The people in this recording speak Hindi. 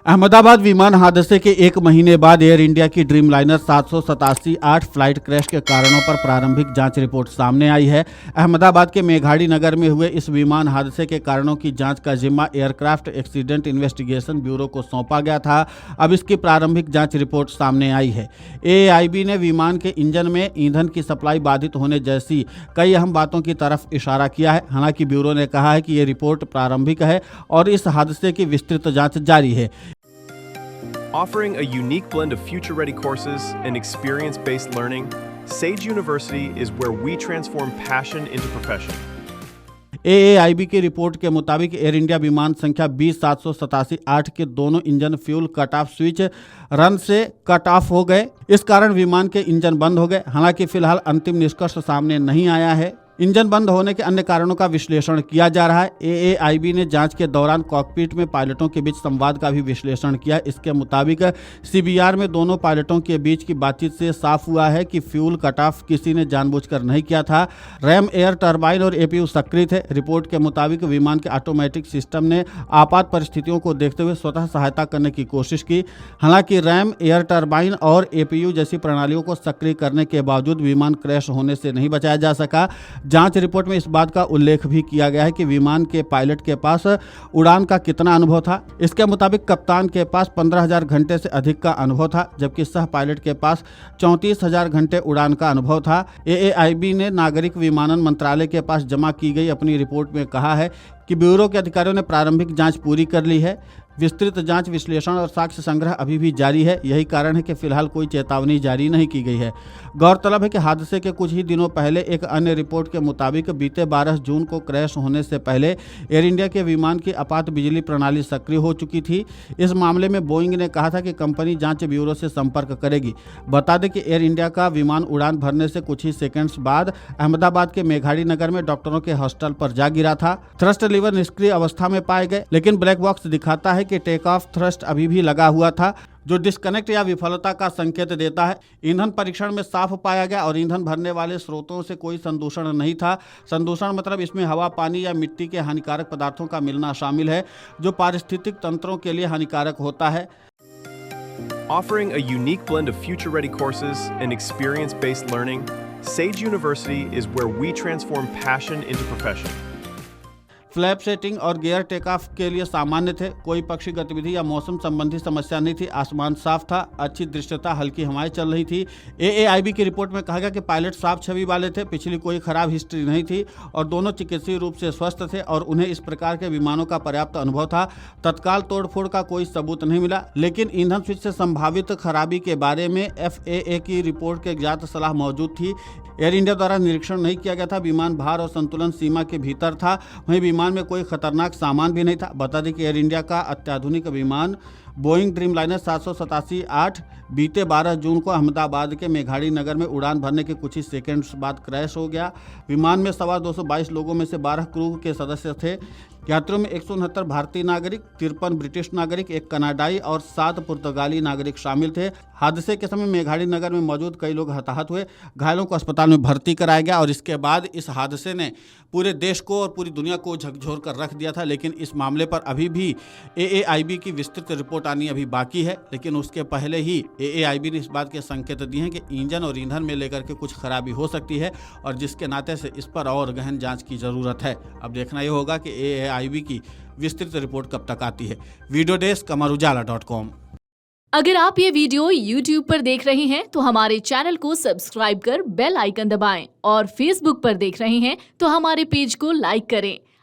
अहमदाबाद विमान हादसे के एक महीने बाद एयर इंडिया की ड्रीमलाइनर 787-8 फ्लाइट क्रैश के कारणों पर प्रारंभिक जांच रिपोर्ट सामने आई है। अहमदाबाद के मेघाड़ी नगर में हुए इस विमान हादसे के कारणों की जांच का जिम्मा एयरक्राफ्ट एक्सीडेंट इन्वेस्टिगेशन ब्यूरो को सौंपा गया था। अब इसकी प्रारंभिक जांच रिपोर्ट सामने आई है। एएआईबी ने विमान के इंजन में ईंधन की सप्लाई बाधित होने जैसी कई अहम बातों की तरफ इशारा किया है। हालांकि ब्यूरो ने कहा है कि ये रिपोर्ट प्रारंभिक है और इस हादसे की विस्तृत जांच जारी है। Offering a unique blend of future-ready courses and experience-based learning, Sage University is where we transform passion into profession. एएआईबी की रिपोर्ट के मुताबिक एयर इंडिया विमान संख्या 20-787-8 के दोनों engine fuel cut off switch run से कट ऑफ हो गए। इस कारण विमान के इंजन बंद हो गए। हालांकि फिलहाल अंतिम निष्कर्ष सामने नहीं आया है। इंजन बंद होने के अन्य कारणों का विश्लेषण किया जा रहा है। एएआईबी ने जांच के दौरान कॉकपिट में पायलटों के बीच संवाद का भी विश्लेषण किया। इसके मुताबिक सीबीआर में दोनों पायलटों के बीच की बातचीत से साफ हुआ है कि फ्यूल कट ऑफ किसी ने जानबूझकर नहीं किया था। रैम एयर टरबाइन और एपीयू सक्रिय थे। रिपोर्ट के मुताबिक विमान के ऑटोमेटिक सिस्टम ने आपात परिस्थितियों को देखते हुए स्वतः सहायता करने की कोशिश की। हालांकि रैम एयर टरबाइन और एपीयू जैसी प्रणालियों को सक्रिय करने के बावजूद विमान क्रैश होने से नहीं बचाया जा सका। जांच रिपोर्ट में इस बात का उल्लेख भी किया गया है कि विमान के पायलट के पास उड़ान का कितना अनुभव था। इसके मुताबिक कप्तान के पास 15,000 घंटे से अधिक का अनुभव था, जबकि सह पायलट के पास 34,000 घंटे उड़ान का अनुभव था। एएआईबी ने नागरिक विमानन मंत्रालय के पास जमा की गई अपनी रिपोर्ट में कहा है कि ब्यूरो के अधिकारियों ने प्रारंभिक जांच पूरी कर ली है। विस्तृत जांच, विश्लेषण और साक्ष्य संग्रह अभी भी जारी है। यही कारण है कि फिलहाल कोई चेतावनी जारी नहीं की गई है। गौरतलब है कि हादसे के कुछ ही दिनों पहले एक अन्य रिपोर्ट के मुताबिक बीते 12 जून को क्रैश होने से पहले एयर इंडिया के विमान की आपात बिजली प्रणाली सक्रिय हो चुकी थी। इस मामले में बोइंग ने कहा था कि कंपनी जांच ब्यूरो से संपर्क करेगी। बता दें कि एयर इंडिया का विमान उड़ान भरने से कुछ ही सेकेंड्स बाद अहमदाबाद के मेघाड़ी नगर में डॉक्टरों के हॉस्टल पर जा गिरा था। थ्रस्ट लीवर निष्क्रिय अवस्था में पाए गए, लेकिन ब्लैक बॉक्स दिखाता है कि टेक ऑफ थ्रस्ट अभी भी लगा हुआ था, जो डिस्कनेक्ट या विफलता का संकेत देता है। ईंधन परीक्षण में साफ पाया गया और ईंधन भरने वाले स्रोतों से कोई संदूषण नहीं था। संदूषण मतलब इसमें हवा, पानी या मिट्टी के हानिकारक पदार्थों का मिलना शामिल है, जो पारिस्थितिक तंत्रों के लिए हानिकारक होता है। Offering a unique blend of future-ready courses and experience-based learning, Sage University is where we transform passion into profession. Flap setting और गियर टेक ऑफ के लिए सामान्य थे। कोई पक्षी गतिविधि या मौसम संबंधी समस्या नहीं थी। आसमान साफ था, अच्छी दृश्यता, हल्की हवाएं चल रही थी। एएआईबी की रिपोर्ट में कहा गया कि पायलट साफ छवि वाले थे, पिछली कोई खराब हिस्ट्री नहीं थी और दोनों चिकित्सीय रूप से स्वस्थ थे और उन्हें इस प्रकार के विमानों का पर्याप्त अनुभव था। तत्काल तोड़फोड़ का कोई सबूत नहीं मिला, लेकिन ईंधन स्विच से संभावित खराबी के बारे में एफएए की रिपोर्ट के ज्ञात सलाह मौजूद थी। एयर इंडिया द्वारा निरीक्षण नहीं किया गया था। विमान भार और संतुलन सीमा के भीतर था। वहीं विमान में कोई खतरनाक सामान भी नहीं था। बता दें कि एयर इंडिया का अत्याधुनिक विमान बोइंग ड्रीमलाइनर 787-8 बीते 12 जून को अहमदाबाद के मेघाड़ी नगर में उड़ान भरने के कुछ ही सेकंड्स बाद क्रैश हो गया। विमान में सवार 222 लोगों में से 12 क्रू के सदस्य थे। यात्रियों में 169 भारतीय नागरिक, 53 ब्रिटिश नागरिक, 1 कनाडाई और 7 पुर्तगाली नागरिक शामिल थे। हादसे के समय मेघाड़ी नगर में मौजूद कई लोग हताहत हुए। घायलों को अस्पताल में भर्ती कराया गया और इसके बाद इस हादसे ने पूरे देश को और पूरी दुनिया को झकझोर कर रख दिया था। लेकिन इस मामले पर अभी भी एएआईबी की विस्तृत रिपोर्ट आनी अभी बाकी है। लेकिन उसके पहले ही एएआईबी ने इस बात के संकेत दिए हैं कि इंजन और ईंधन में लेकर के कुछ खराबी हो सकती है और जिसके नाते से इस पर और गहन जांच की जरूरत है। अब देखना ये होगा कि एएआईबी की विस्तृत रिपोर्ट कब तक आती है। Video desk amarujala.com। अगर आप ये वीडियो YouTube पर देख रहे हैं तो हमारे चैनल को सब्सक्राइब कर बेल आइकन दबाएं और Facebook पर देख रहे हैं तो हमारे पेज को लाइक करें।